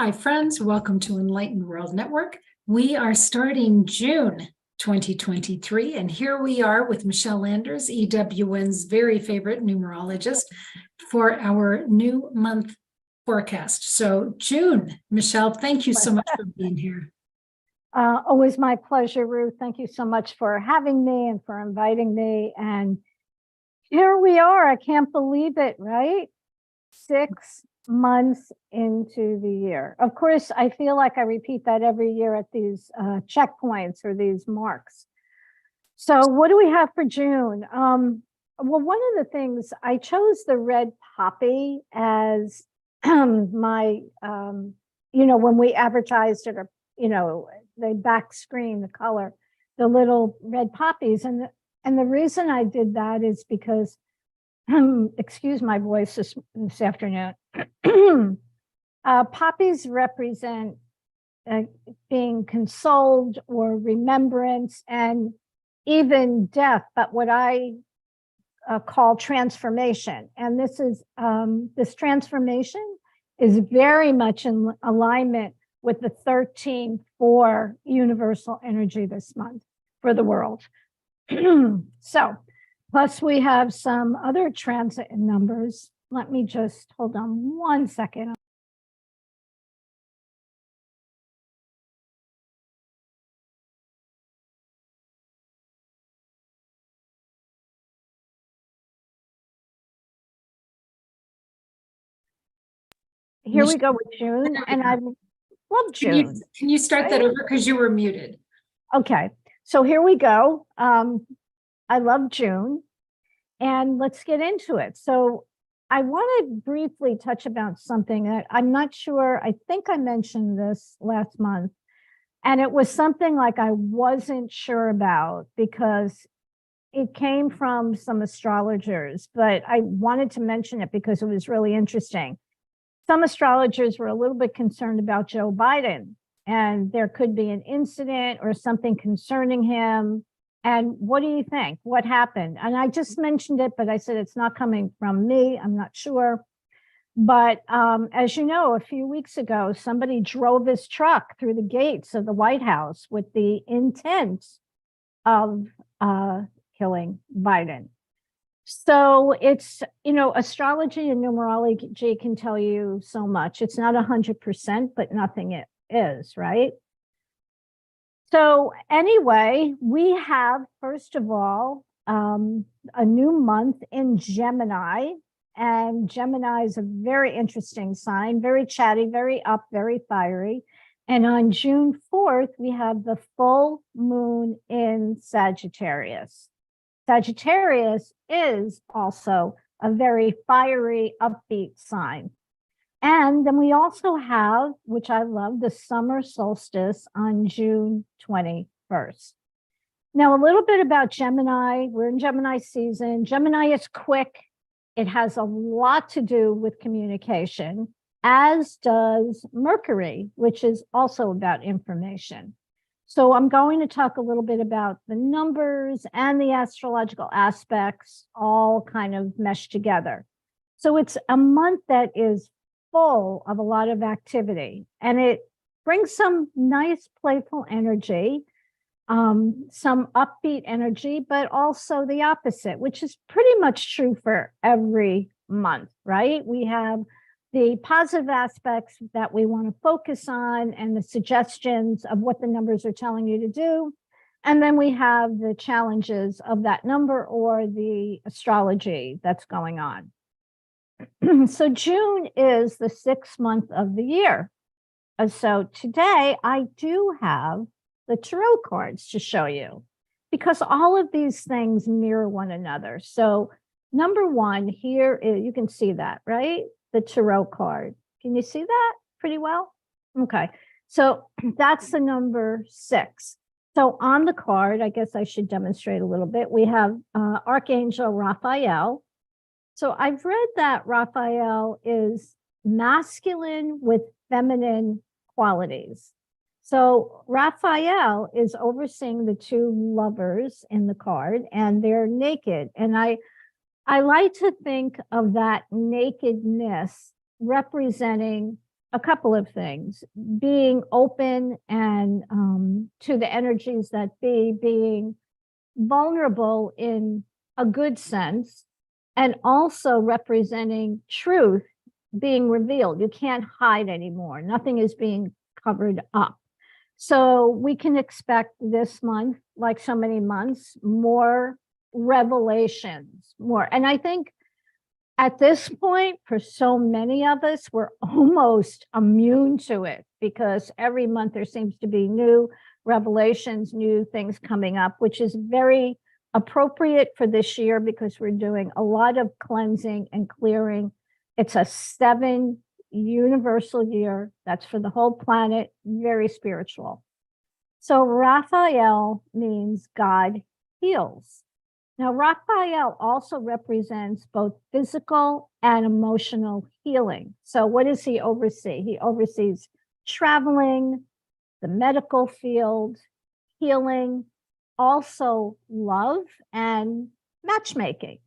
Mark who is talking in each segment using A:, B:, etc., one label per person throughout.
A: Hi, friends. Welcome to Enlightened World Network. We are starting June 2023, and here we are with Michele Landers, EWN's very favorite numerologist, for our new month forecast. So, June, Michele, thank you so much for being here.
B: Always my pleasure, Ruth. Thank you so much for having me and for inviting me. And here we are. I can't believe it, right? 6 months into the year. Of course, I feel like I repeat that every year at these checkpoints or these marks. So what do we have for June? Well, one of the things, I chose the red poppy as my, when we advertised it, or, the back screen, the color, the little red poppies. And the reason I did that is because, excuse my voice this afternoon, poppies represent being consoled or remembrance and even death, but what I call transformation. And this transformation is very much in alignment with the 13-4 universal energy this month for the world. So, plus we have some other transit numbers. Let me just hold on 1 second. Here we go with June, and I love June.
A: Can you start that over because you were muted?
B: Okay, so here we go. I love June, and let's get into it. So I want to briefly touch about something that I'm not sure, I think I mentioned this last month, and it was something like I wasn't sure about because it came from some astrologers, but I wanted to mention it because it was really interesting. Some astrologers were a little bit concerned about Joe Biden, and there could be an incident or something concerning him. And what do you think? What happened? And I just mentioned it, but I said it's not coming from me. I'm not sure. But as you know, a few weeks ago, somebody drove his truck through the gates of the White House with the intent of killing Biden. So it's, astrology and numerology can tell you so much. It's not 100%, but nothing is, right? So anyway, we have, first of all, a new month in Gemini, and Gemini is a very interesting sign, very chatty, very up, very fiery. And on June 4th, we have the full moon in Sagittarius. Sagittarius is also a very fiery, upbeat sign. And then we also have, which I love, the summer solstice on June 21st. Now, a little bit about Gemini. We're in Gemini season. Gemini is quick. It has a lot to do with communication, as does Mercury, which is also about information. So I'm going to talk a little bit about the numbers and the astrological aspects all kind of meshed together. So it's a month that is full of a lot of activity, and it brings some nice playful energy, some upbeat energy, but also the opposite, which is pretty much true for every month, right? We have the positive aspects that we want to focus on and the suggestions of what the numbers are telling you to do. And then we have the challenges of that number or the astrology that's going on. So June is the 6th month of the year. So today I do have the tarot cards to show you because all of these things mirror one another. So number one here is, you can see that, right? The tarot card. Can you see that pretty well? Okay, so that's the number 6. So on the card, I guess I should demonstrate a little bit. We have Archangel Raphael. So I've read that Raphael is masculine with feminine qualities. So Raphael is overseeing the two lovers in the card, and they're naked. And I like to think of that nakedness representing a couple of things: being open and to the energies that be, being vulnerable in a good sense, and also representing truth being revealed. You can't hide anymore. Nothing is being covered up. So we can expect this month, like so many months, more revelations, more. And I think at this point, for so many of us, we're almost immune to it, because every month there seems to be new revelations, new things coming up, which is very appropriate for this year because we're doing a lot of cleansing and clearing. It's a 7 universal year. That's for the whole planet, very spiritual. So Raphael means God heals. Now, Raphael also represents both physical and emotional healing. So what does he oversee? He oversees traveling, the medical field, healing, also love and matchmaking.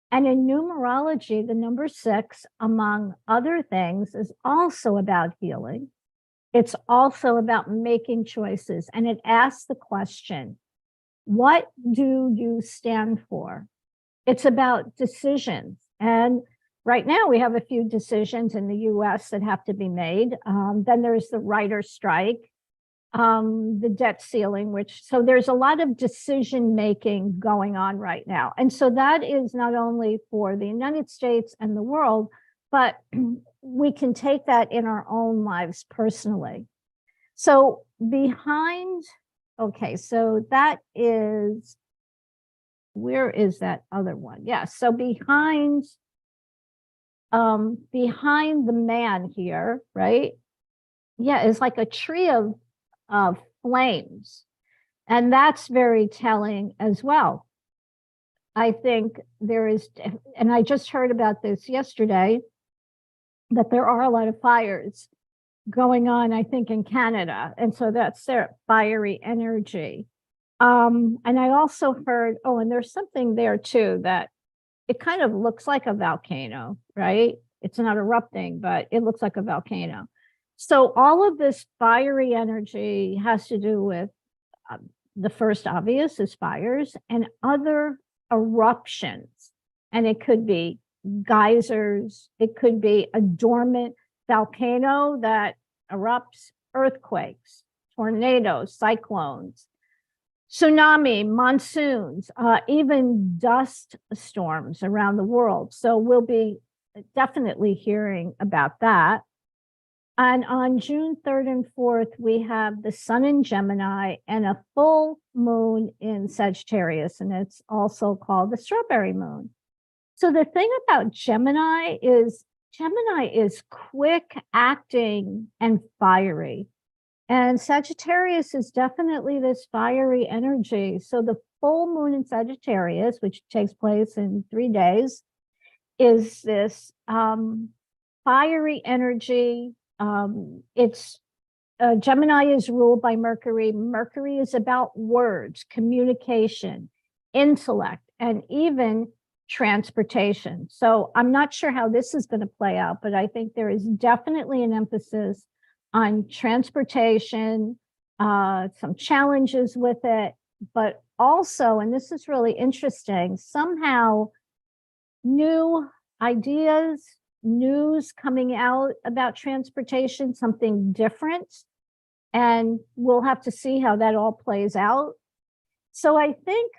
B: And in numerology, the number 6, among other things, is also about healing. It's also about making choices. And it asks the question, what do you stand for? It's about decisions. And right now we have a few decisions in the US that have to be made. Then there's the writer's strike, the debt ceiling, so there's a lot of decision making going on right now. And so that is not only for the United States and the world, but we can take that in our own lives personally. So behind, okay, so that is, where is that other one? Yeah, so behind the man here, right? Yeah, it's like a tree of flames. And that's very telling as well. I think there is, and I just heard about this yesterday, that there are a lot of fires going on, I think, in Canada. And so that's their fiery energy. And I also heard, oh, and there's something there too, that it kind of looks like a volcano, right? It's not erupting, but it looks like a volcano. So all of this fiery energy has to do with the first obvious is fires and other eruptions. And it could be geysers, it could be a dormant volcano that erupts, earthquakes, tornadoes, cyclones, tsunami, monsoons, even dust storms around the world. So we'll be definitely hearing about that. And on June 3rd and 4th, we have the sun in Gemini and a full moon in Sagittarius, and it's also called the strawberry moon. So the thing about Gemini is quick acting and fiery. And Sagittarius is definitely this fiery energy. So the full moon in Sagittarius, which takes place in 3 days, is this fiery energy. Gemini is ruled by Mercury. Mercury is about words, communication, intellect, and even transportation. So I'm not sure how this is going to play out, but I think there is definitely an emphasis on transportation, some challenges with it, but also, and this is really interesting, somehow new ideas, news coming out about transportation, something different. And we'll have to see how that all plays out. So I think,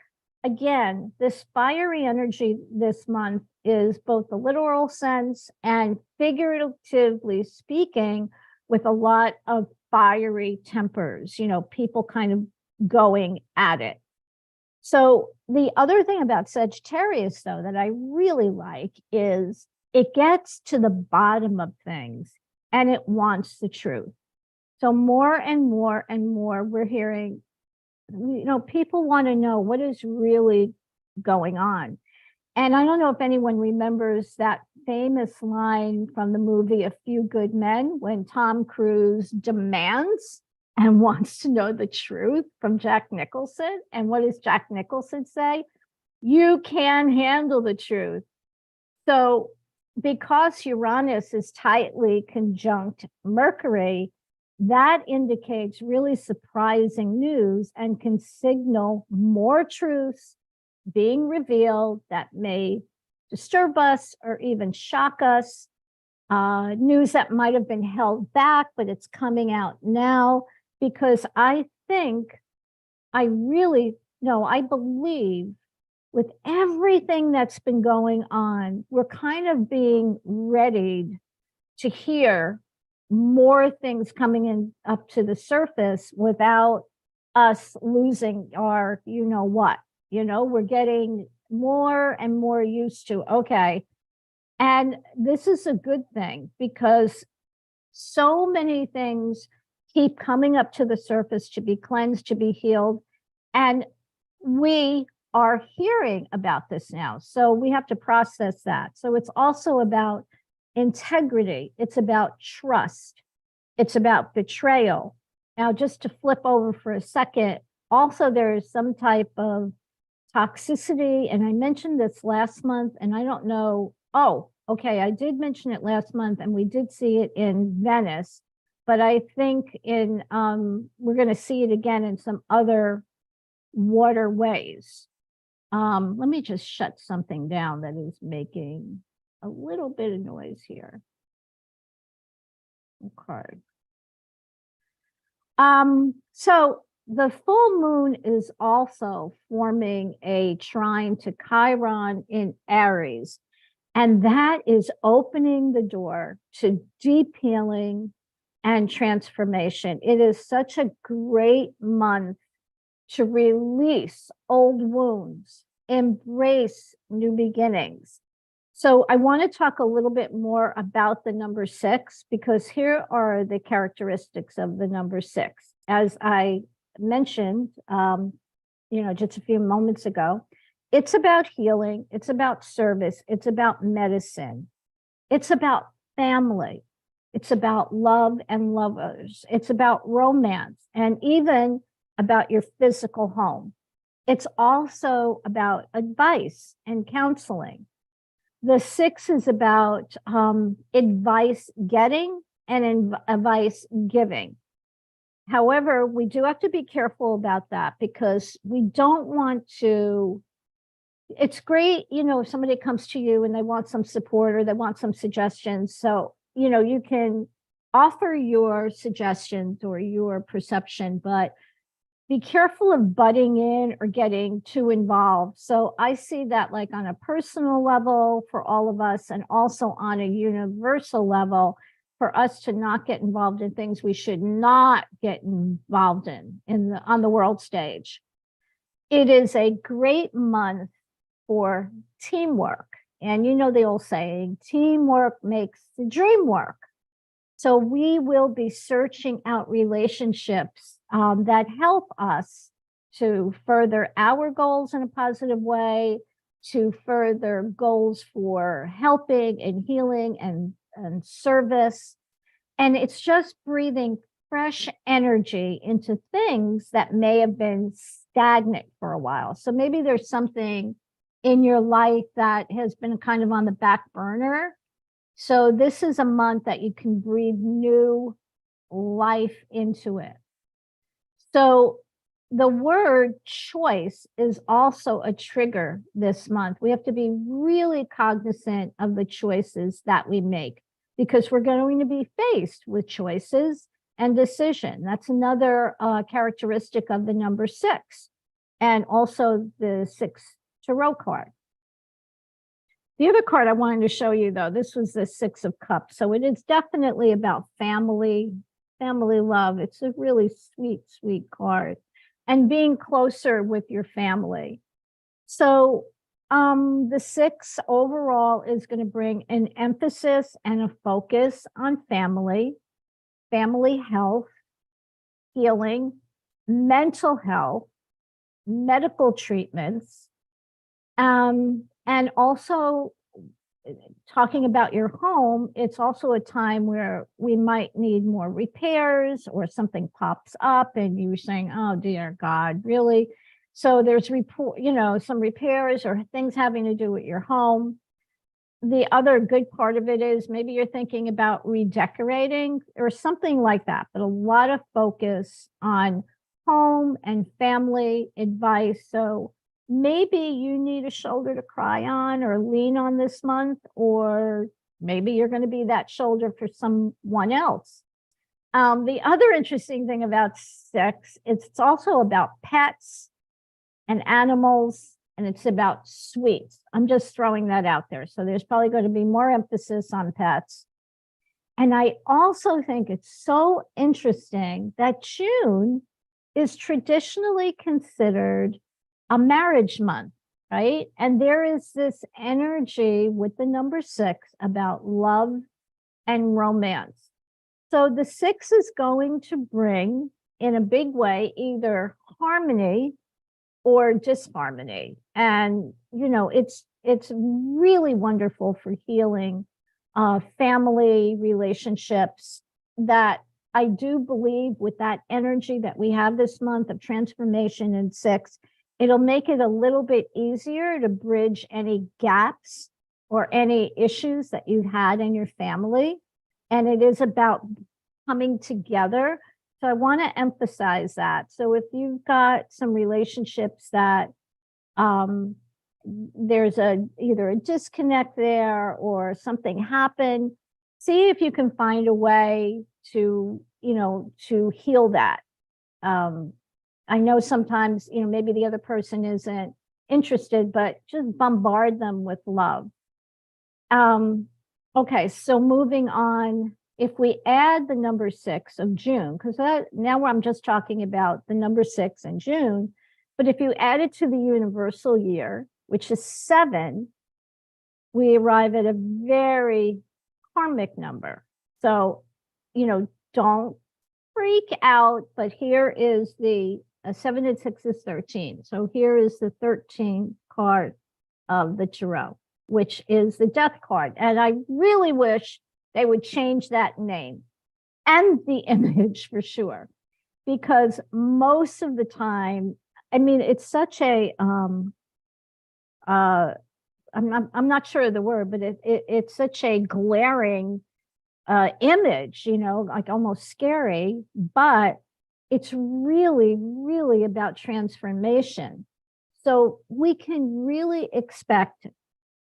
B: again, this fiery energy this month is both the literal sense and figuratively speaking, with a lot of fiery tempers, people kind of going at it. So the other thing about Sagittarius, though, that I really like is it gets to the bottom of things and it wants the truth. So more and more and more we're hearing, people want to know what is really going on. And I don't know if anyone remembers that famous line from the movie A Few Good Men, when Tom Cruise demands and wants to know the truth from Jack Nicholson. And what does Jack Nicholson say? You can handle the truth. So because Uranus is tightly conjunct Mercury, that indicates really surprising news and can signal more truths being revealed that may disturb us or even shock us. News that might have been held back, but it's coming out now, because I believe with everything that's been going on, we're kind of being readied to hear more things coming in up to the surface without us losing our, we're getting more and more used to, okay. And this is a good thing, because so many things keep coming up to the surface to be cleansed, to be healed. And we are hearing about this now. So we have to process that. So it's also about integrity. It's about trust. It's about betrayal. Now, just to flip over for a second, also there is some type of toxicity. And I mentioned this last month, and I don't know. Oh, okay. I did mention it last month, and we did see it in Venice, but I think we're going to see it again in some other waterways. Let me just shut something down that is making a little bit of noise here. Okay. So the full moon is also forming a trine to Chiron in Aries, and that is opening the door to deep healing and transformation. It is such a great month to release old wounds, embrace new beginnings. So I want to talk a little bit more about the number 6, because here are the characteristics of the number 6. As I mentioned, just a few moments ago, it's about healing. It's about service. It's about medicine. It's about family. It's about love and lovers. It's about romance, and even about your physical home. It's also about advice and counseling. The 6 is about advice getting and advice giving. However, we do have to be careful about that, because we don't want to. It's great, if somebody comes to you and they want some support or they want some suggestions. So, you can offer your suggestions or your perception, but be careful of butting in or getting too involved. So I see that like on a personal level for all of us, and also on a universal level for us to not get involved in things we should not get involved on the world stage. It is a great month for teamwork. And the old saying, teamwork makes the dream work. So we will be searching out relationships that help us to further our goals in a positive way, to further goals for helping and healing and service. And it's just breathing fresh energy into things that may have been stagnant for a while. So maybe there's something in your life that has been kind of on the back burner. So this is a month that you can breathe new life into it. So the word choice is also a trigger this month. We have to be really cognizant of the choices that we make, because we're going to be faced with choices and decision. That's another characteristic of the number 6, and also the 6 tarot card. The other card I wanted to show you, though, this was the 6 of Cups. So it is definitely about family love. It's a really sweet, sweet card, and being closer with your family. So the 6 overall is going to bring an emphasis and a focus on family health, healing, mental health, medical treatments, and also talking about your home. It's also a time where we might need more repairs, or something pops up and you're saying, oh dear God, really? So there's some repairs or things having to do with your home. the other good part of it is maybe you're thinking about redecorating or something like that, but a lot of focus on home and family advice. So maybe you need a shoulder to cry on or lean on this month, or maybe you're going to be that shoulder for someone else. The other interesting thing about six, it's also about pets and animals, and it's about sweets. I'm just throwing that out there. So there's probably going to be more emphasis on pets. And I also think it's so interesting that June is traditionally considered a marriage month, right? And there is this energy with the number six about love and romance. So the six is going to bring in a big way either harmony or disharmony. And, you know, it's really wonderful for healing family relationships, that I do believe with that energy that we have this month of transformation in six, it'll make it a little bit easier to bridge any gaps or any issues that you've had in your family. And it is about coming together. So I want to emphasize that. So if you've got some relationships that there's either a disconnect there or something happened, see if you can find a way to, you know, to heal that. I know sometimes, you know, maybe the other person isn't interested, but just bombard them with love. Okay, so moving on. If we add the number 6 of June, because now I'm just talking about the number 6 in June, but if you add it to the universal year, which is 7, we arrive at a very karmic number. So, you know, don't freak out, but here is the 7 and 6 is 13. So here is the 13th card of the tarot, which is the death card. And I really wish they would change that name and the image for sure, because most of the time, I mean, it's such a I'm not sure of the word, but it's such a glaring image, you know, like almost scary, but it's really, really about transformation. So we can really expect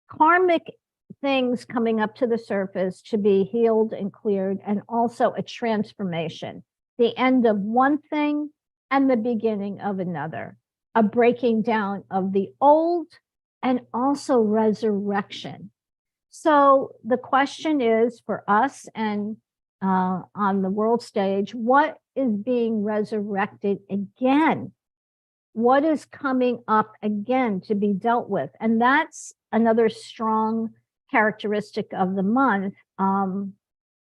B: karmic things coming up to the surface to be healed and cleared, and also a transformation, the end of one thing and the beginning of another, a breaking down of the old and also resurrection. So the question is for us and on the world stage, what is being resurrected again? What is coming up again to be dealt with? And that's another strong characteristic of the month.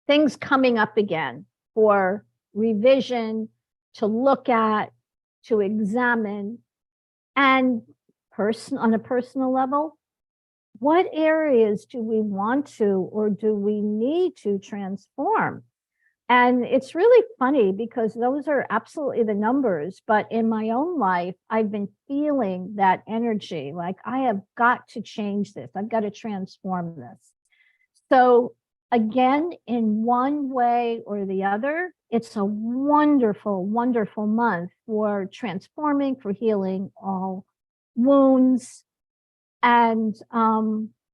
B: Things coming up again for revision, to look at, to examine, and on a personal level, what areas do we want to or do we need to transform? And it's really funny because those are absolutely the numbers. But in my own life, I've been feeling that energy, like I have got to change this. I've got to transform this. So again, in one way or the other, it's a wonderful, wonderful month for transforming, for healing all wounds. And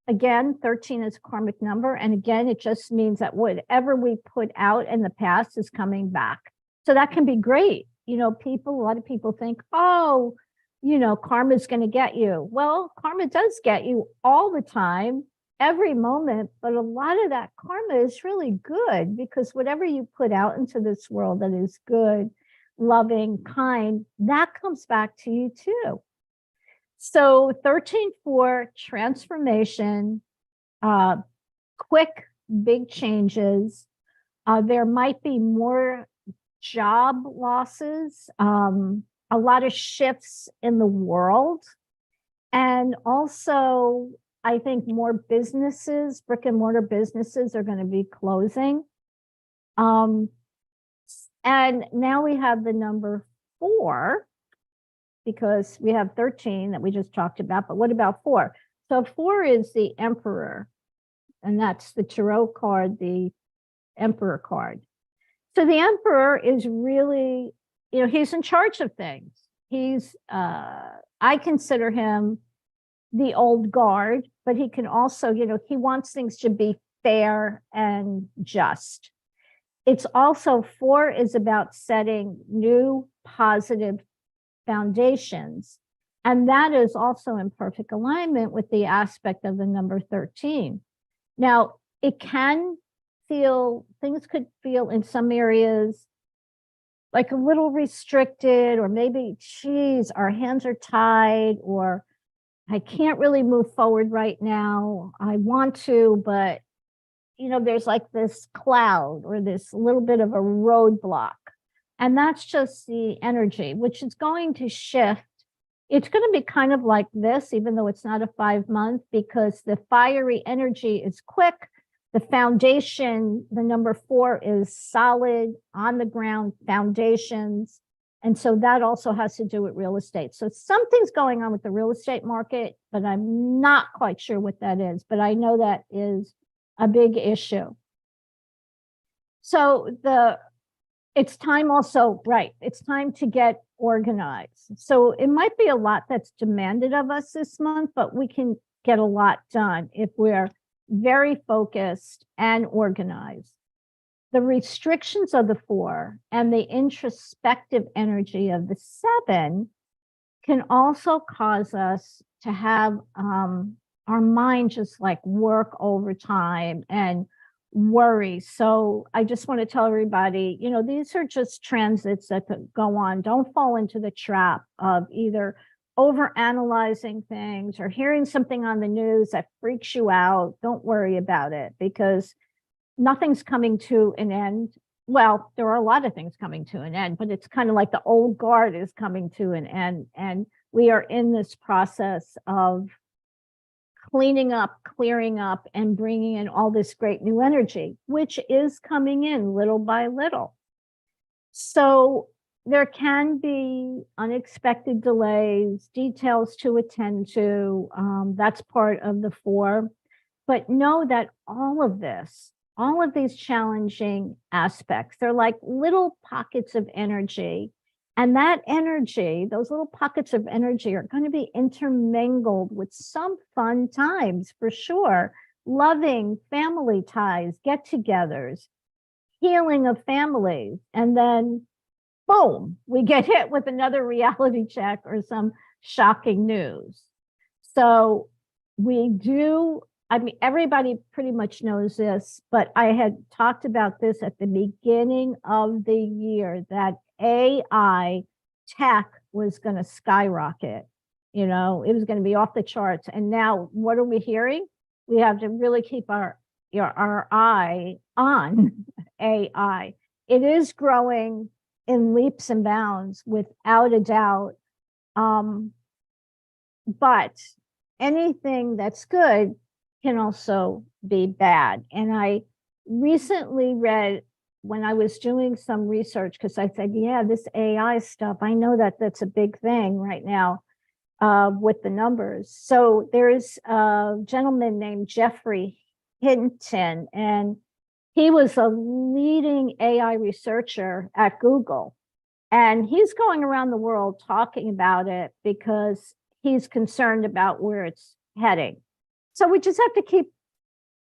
B: again, 13 is a karmic number. And again, it just means that whatever we put out in the past is coming back. So that can be great. You know, a lot of people think, oh, you know, karma is going to get you. Well, karma does get you all the time, every moment. But a lot of that karma is really good, because whatever you put out into this world that is good, loving, kind, that comes back to you too. So 13 for transformation, quick, big changes. There might be more job losses, a lot of shifts in the world. And also, I think more businesses, brick and mortar businesses, are going to be closing. And now we have the number 4, because we have 13 that we just talked about, but what about 4? So 4 is the emperor. and that's the Tarot card, the Emperor card. So the Emperor is really, he's in charge of things. He's, I consider him the old guard, but he can also, he wants things to be fair and just. It's also 4 is about setting new positive foundations. And that is also in perfect alignment with the aspect of the number 13. Now, it can feel, things could feel in some areas like a little restricted, or maybe, geez, our hands are tied, or I can't really move forward right now. I want to, but there's like this cloud or this little bit of a roadblock. And that's just the energy, which is going to shift. It's going to be kind of like this, even though it's not a 5-month, because the fiery energy is quick. The foundation, the number 4 is solid, on the ground foundations. And so that also has to do with real estate. So something's going on with the real estate market, but I'm not quite sure what that is. But I know that is a big issue. So it's time also, right, it's time to get organized. So it might be a lot that's demanded of us this month, but we can get a lot done if we're very focused and organized. The restrictions of the 4 and the introspective energy of the 7 can also cause us to have our mind just like work overtime and worry. So I just want to tell everybody, these are just transits that could go on. Don't fall into the trap of either overanalyzing things or hearing something on the news that freaks you out. Don't worry about it, because nothing's coming to an end. Well, there are a lot of things coming to an end, but it's kind of like the old guard is coming to an end. And we are in this process of cleaning up, clearing up, and bringing in all this great new energy, which is coming in little by little. So there can be unexpected delays, details to attend to. That's part of the 4. But know that all of this, all of these challenging aspects, they're like little pockets of energy. And that energy, those little pockets of energy, are going to be intermingled with some fun times for sure. Loving family ties, get-togethers, healing of families. And then, boom, we get hit with another reality check or some shocking news. So we do, everybody pretty much knows this, but I had talked about this at the beginning of the year, that AI tech was going to skyrocket. It was going to be off the charts. And now what are we hearing? We have to really keep our eye on AI. It is growing in leaps and bounds, without a doubt. But anything that's good can also be bad. And I recently read, when I was doing some research, because I said, yeah, this AI stuff, I know that that's a big thing right now with the numbers. So there's a gentleman named Jeffrey Hinton, and he was a leading AI researcher at Google. And he's going around the world talking about it because he's concerned about where it's heading. So we just have to keep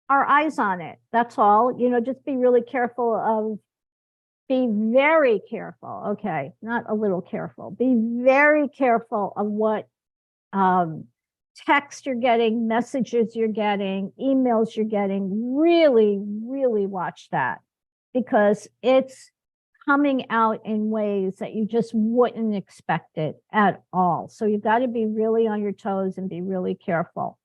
B: our eyes on it. That's all. Just be really careful be very careful. Okay, not a little careful. Be very careful of what text you're getting, messages you're getting, emails you're getting. Really, really watch that, because it's coming out in ways that you just wouldn't expect it at all. So you've got to be really on your toes and be really careful.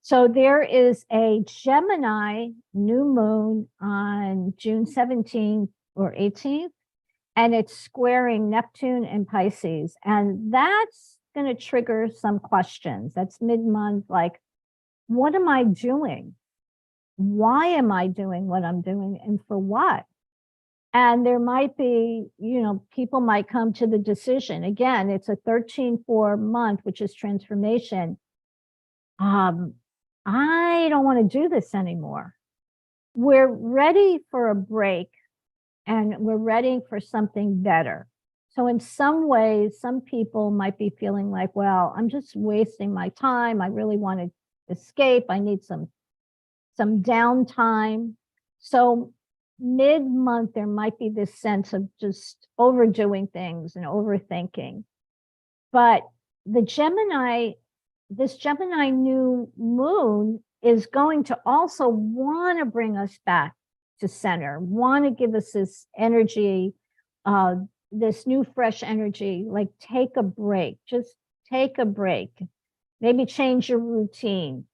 B: So there is a Gemini new moon on June 17th or 18th, and it's squaring Neptune and Pisces. And that's going to trigger some questions. That's mid-month, like, what am I doing? Why am I doing what I'm doing, and for what? And there might be, people might come to the decision. Again, it's a 13-4 month, which is transformation. I don't want to do this anymore. We're ready for a break and we're ready for something better. So in some ways, some people might be feeling like, well, I'm just wasting my time. I really want to escape. I need some downtime. So mid-month, there might be this sense of just overdoing things and overthinking. But this Gemini new moon is going to also want to bring us back to center, want to give us this energy, this new fresh energy, like take a break, just take a break, maybe change your routine.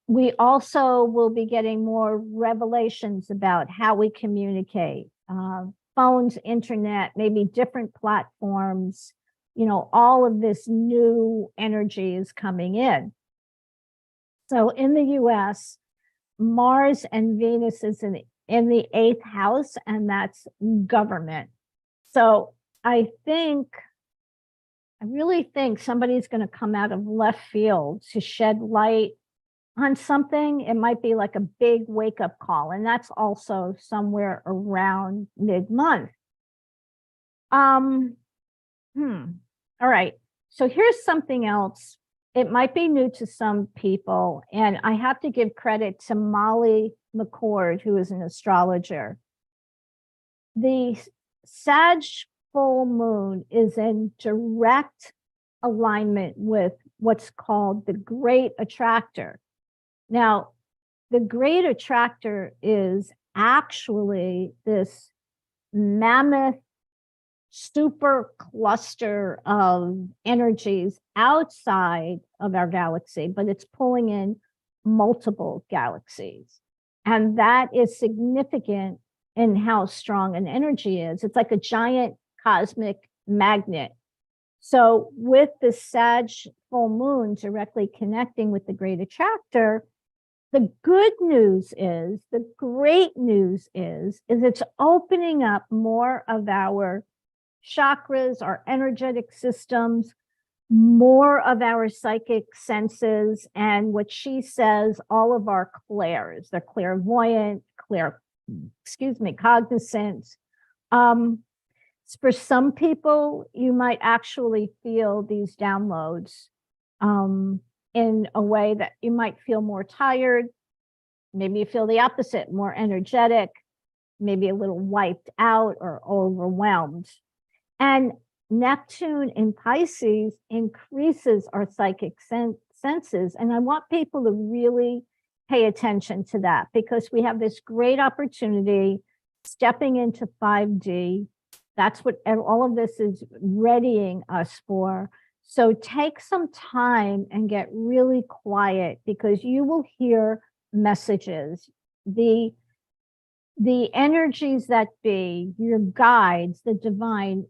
B: We also will be getting more revelations about how we communicate, phones, internet, maybe different platforms, all of this new energy is coming in. So in the US, Mars and Venus is in the 8th house, and that's government. So I really think somebody's going to come out of left field to shed light on something. It might be like a big wake-up call, and that's also somewhere around mid-month. All right, so here's something else. It might be new to some people, and I have to give credit to Molly McCord, who is an astrologer. The Sag full moon is in direct alignment with what's called the Great Attractor. Now, the Great Attractor is actually this mammoth super cluster of energies outside of our galaxy, but it's pulling in multiple galaxies. And that is significant in how strong an energy is. It's like a giant cosmic magnet. So with the Sag full moon directly connecting with the Great Attractor, the good news is, the great news is it's opening up more of our chakras, our energetic systems, more of our psychic senses, and what she says, all of our clairs. They're clairvoyant, cognizant. For some people, you might actually feel these downloads in a way that you might feel more tired. Maybe you feel the opposite, more energetic, maybe a little wiped out or overwhelmed. And Neptune in Pisces increases our psychic senses. And I want people to really pay attention to that, because we have this great opportunity stepping into 5D. That's what all of this is readying us for. So take some time and get really quiet, because you will hear messages. The energies that be, your guides, the divine,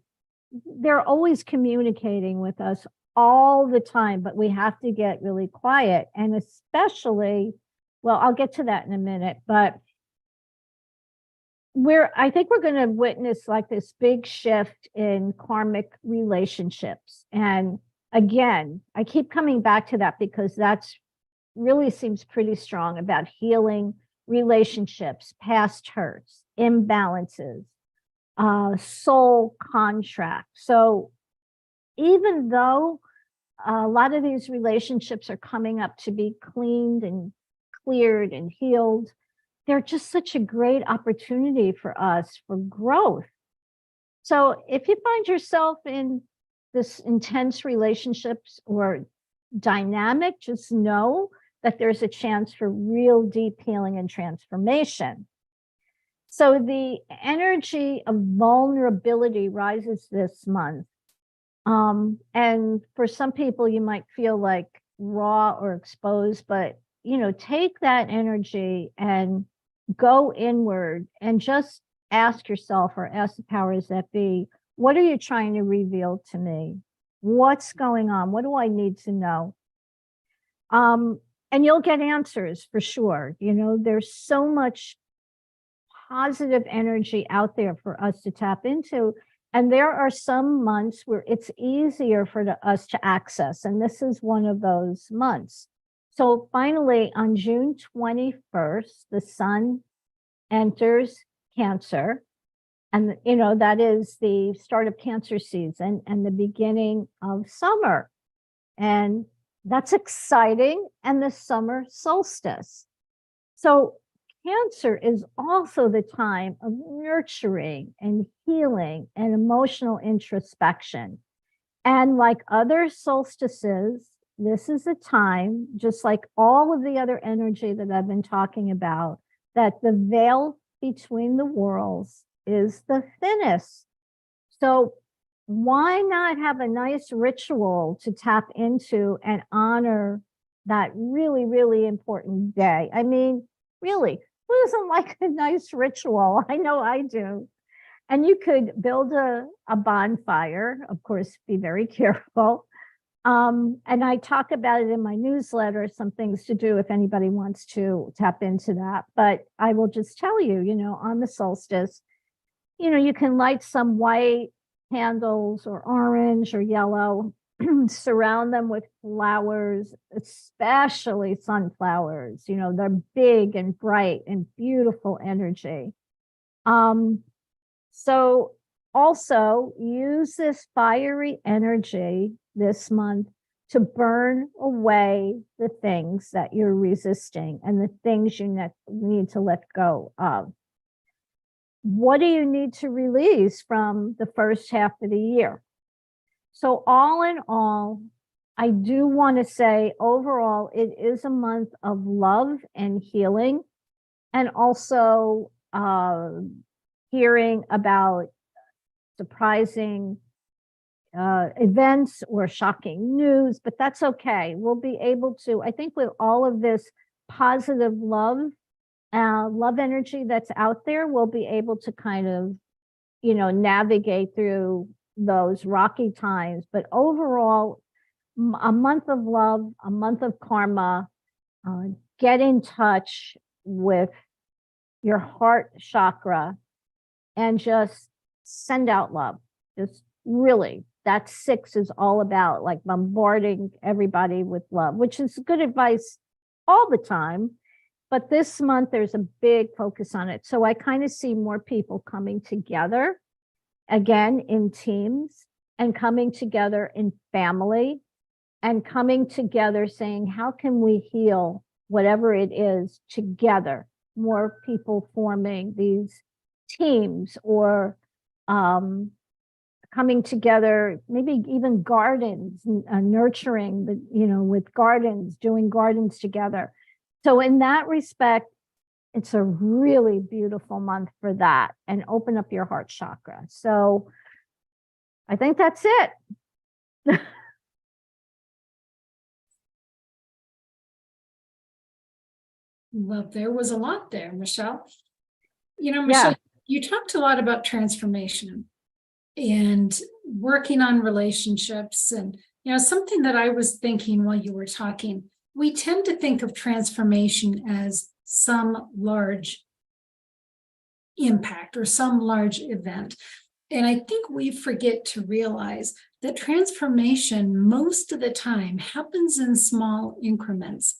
B: they're always communicating with us all the time, but we have to get really quiet. And especially, well, I'll get to that in a minute, but I think we're going to witness like this big shift in karmic relationships. And again, I keep coming back to that because that's really seems pretty strong about healing relationships, past hurts, imbalances, soul contract. So even though a lot of these relationships are coming up to be cleaned and cleared and healed, they're just such a great opportunity for us for growth. So if you find yourself in this intense relationships or dynamic, just know that there's a chance for real deep healing and transformation. So the energy of vulnerability rises this month. And for some people, you might feel like raw or exposed, but take that energy and go inward and just ask yourself, or ask the powers that be, what are you trying to reveal to me? What's going on? What do I need to know? And you'll get answers for sure. There's so much positive energy out there for us to tap into. And there are some months where it's easier for us to access. And this is one of those months. So finally, on June 21st, the sun enters Cancer. And, that is the start of Cancer season and the beginning of summer. And that's exciting. And the summer solstice. So Cancer is also the time of nurturing and healing and emotional introspection. And like other solstices, this is a time, just like all of the other energy that I've been talking about, that the veil between the worlds is the thinnest. So why not have a nice ritual to tap into and honor that really, really important day? I mean, really, who doesn't like a nice ritual? I know I do. And you could build a bonfire, of course, be very careful. And I talk about it in my newsletter, some things to do if anybody wants to tap into that. But I will just tell you, on the solstice, you can light some white candles or orange or yellow, surround them with flowers, especially sunflowers. They're big and bright and beautiful energy. So also use this fiery energy this month to burn away the things that you're resisting and the things you need to let go of. What do you need to release from the first half of the year? So all in all, I do want to say overall, it is a month of love and healing, and also hearing about surprising events or shocking news, but that's okay. We'll be able to, I think with all of this positive love energy that's out there, we'll be able to kind of, navigate through those rocky times. But overall, a month of love, a month of karma, get in touch with your heart chakra and just send out love. Just really, that 6 is all about like bombarding everybody with love, which is good advice all the time. But this month, there's a big focus on it. So I kind of see more people coming together, again, in teams, and coming together in family, and coming together saying, how can we heal whatever it is together? More people forming these teams, or coming together, maybe even gardens, nurturing with gardens, doing gardens together. So in that respect, it's a really beautiful month for that, and open up your heart chakra. So I think that's it.
A: Well, there was a lot there, Michele. Michele, you talked a lot about transformation and working on relationships. And, something that I was thinking while you were talking, we tend to think of transformation as some large impact or some large event. And I think we forget to realize that transformation most of the time happens in small increments.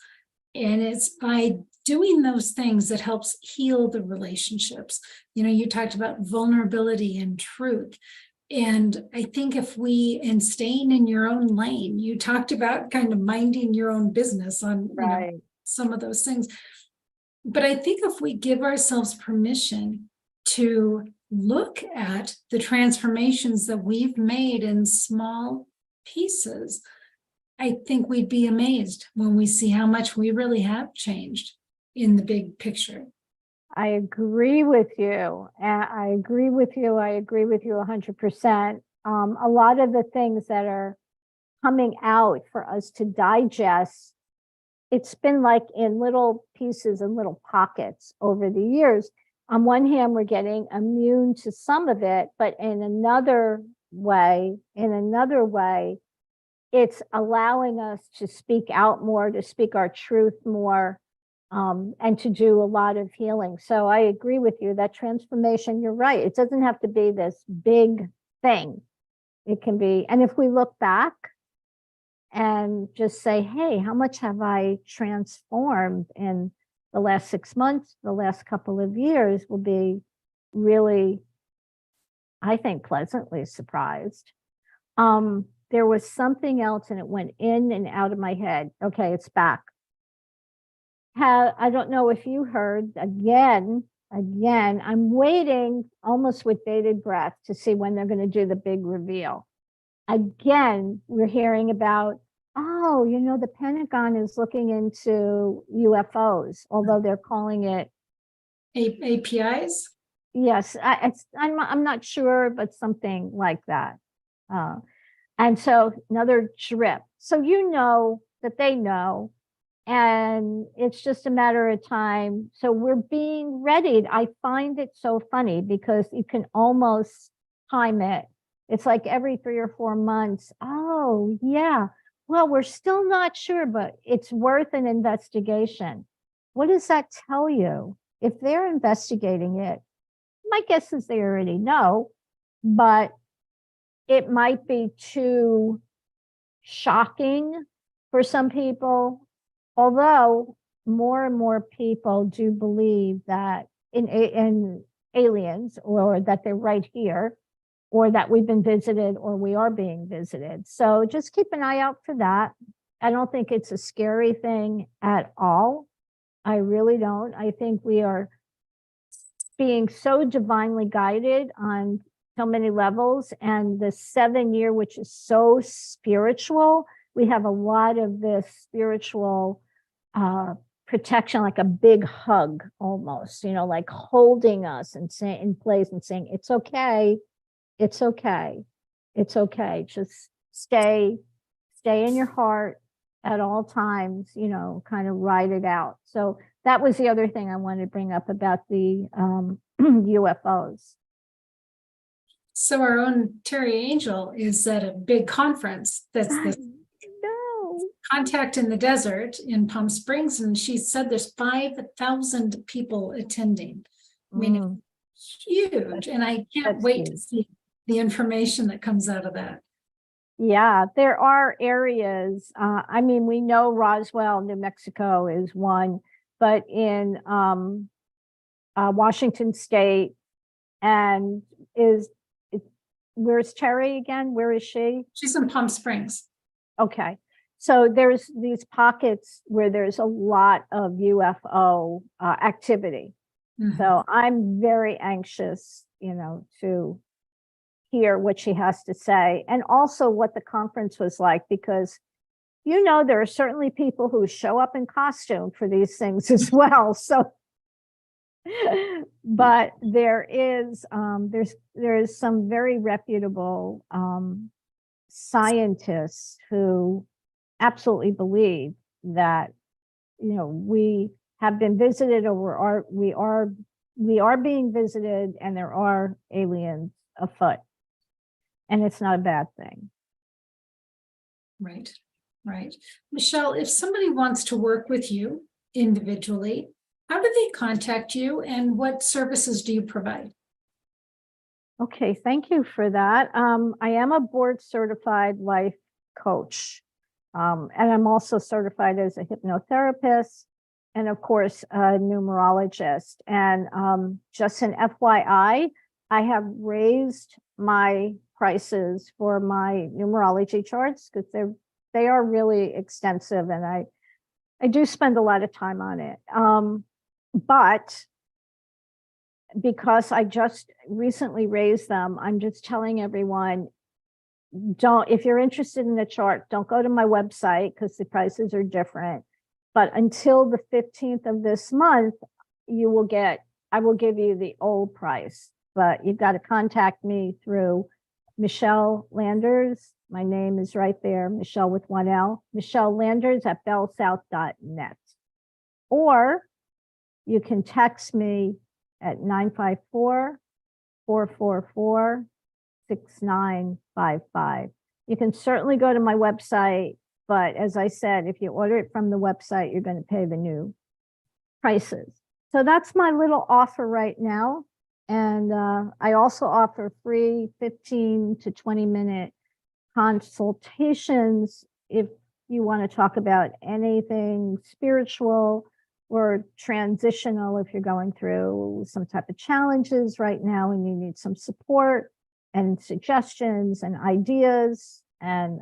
A: And it's by doing those things that helps heal the relationships. You talked about vulnerability and truth. And I think and staying in your own lane, you talked about kind of minding your own business on some of those things. But I think if we give ourselves permission to look at the transformations that we've made in small pieces, I think we'd be amazed when we see how much we really have changed in the big picture.
B: I agree with you. I agree with you. I agree with you 100%. A lot of the things that are coming out for us to digest, it's been like in little pieces and little pockets over the years. On one hand, we're getting immune to some of it, but in another way, it's allowing us to speak out more, to speak our truth more, and to do a lot of healing. So I agree with you that transformation, you're right. It doesn't have to be this big thing. It can be, and if we look back, and just say, hey, how much have I transformed in the last 6 months, the last couple of years, will be really, I think, pleasantly surprised. There was something else and it went in and out of my head. Okay, it's back. I don't know if you heard again, I'm waiting almost with bated breath to see when they're going to do the big reveal. Again, we're hearing about, oh, the Pentagon is looking into UFOs, although they're calling it
A: APIs.
B: Yes, I'm not sure, but something like that. And so another drip. So that they know, and it's just a matter of time. So we're being readied. I find it so funny because you can almost time it. It's like every 3 or 4 months. Oh, yeah. Well, we're still not sure, but it's worth an investigation. What does that tell you? If they're investigating it, my guess is they already know, but it might be too shocking for some people. Although more and more people do believe that in aliens, or that they're right here, or that we've been visited, or we are being visited. So just keep an eye out for that. I don't think it's a scary thing at all. I really don't. I think we are being so divinely guided on so many levels, and the 7-year, which is so spiritual, we have a lot of this spiritual protection, like a big hug almost, like holding us and saying in place and saying, it's okay, it's okay, it's okay. Just stay in your heart at all times, kind of ride it out. So that was the other thing I wanted to bring up about the UFOs.
A: So our own Terry Angel is at a big conference that's the Contact in the Desert in Palm Springs, and she said there's 5,000 people attending. I mean, huge, and I can't wait to see the information that comes out of that.
B: Yeah, there are areas. I mean, we know Roswell, New Mexico is one, but in Washington State, and where's Terry again? Where is she?
A: She's in Palm Springs.
B: Okay. So there's these pockets where there's a lot of UFO activity. Mm-hmm. So I'm very anxious, to hear what she has to say, and also what the conference was like, because there are certainly people who show up in costume for these things as well. So but there is some very reputable scientists who absolutely believe that we have been visited, or we are being visited, and there are aliens afoot, and it's not a bad thing.
A: Right. Michele, if somebody wants to work with you individually, how do they contact you, and what services do you provide?
B: Okay, thank you for that. I am a board certified life coach, and I'm also certified as a hypnotherapist, and of course, a numerologist. And just an FYI, I have raised my prices for my numerology charts because they are really extensive, and I do spend a lot of time on it. But because I just recently raised them, I'm just telling everyone, if you're interested in the chart, don't go to my website because the prices are different. But until the 15th of this month, I will give you the old price, but you've got to contact me through Michele Landers. My name is right there, Michele with 1 L, Michele Landers at bellsouth.net. Or you can text me at 954-444-6955. You can certainly go to my website, but as I said, if you order it from the website, you're going to pay the new prices. So that's my little offer right now. And I also offer free 15 to 20-minute consultations if you want to talk about anything spiritual or transitional, if you're going through some type of challenges right now and you need some support and suggestions and ideas and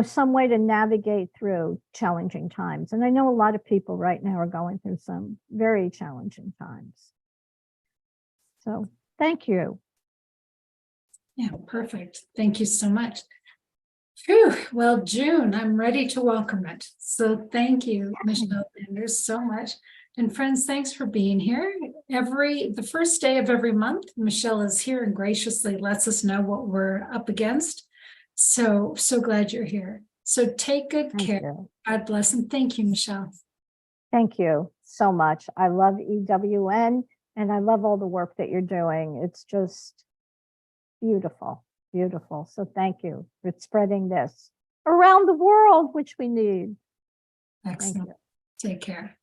B: some way to navigate through challenging times. And I know a lot of people right now are going through some very challenging times. So thank you.
A: Yeah, perfect. Thank you so much. Phew, well, June, I'm ready to welcome it. So thank you, Michele Landers, so much. And friends, thanks for being here. The first day of every month, Michele is here and graciously lets us know what we're up against. So glad you're here. So take good care. God bless, and thank you, Michele.
B: Thank you so much. I love EWN and I love all the work that you're doing. It's just beautiful, beautiful. So thank you for spreading this around the world, which we need.
A: Excellent. Take care.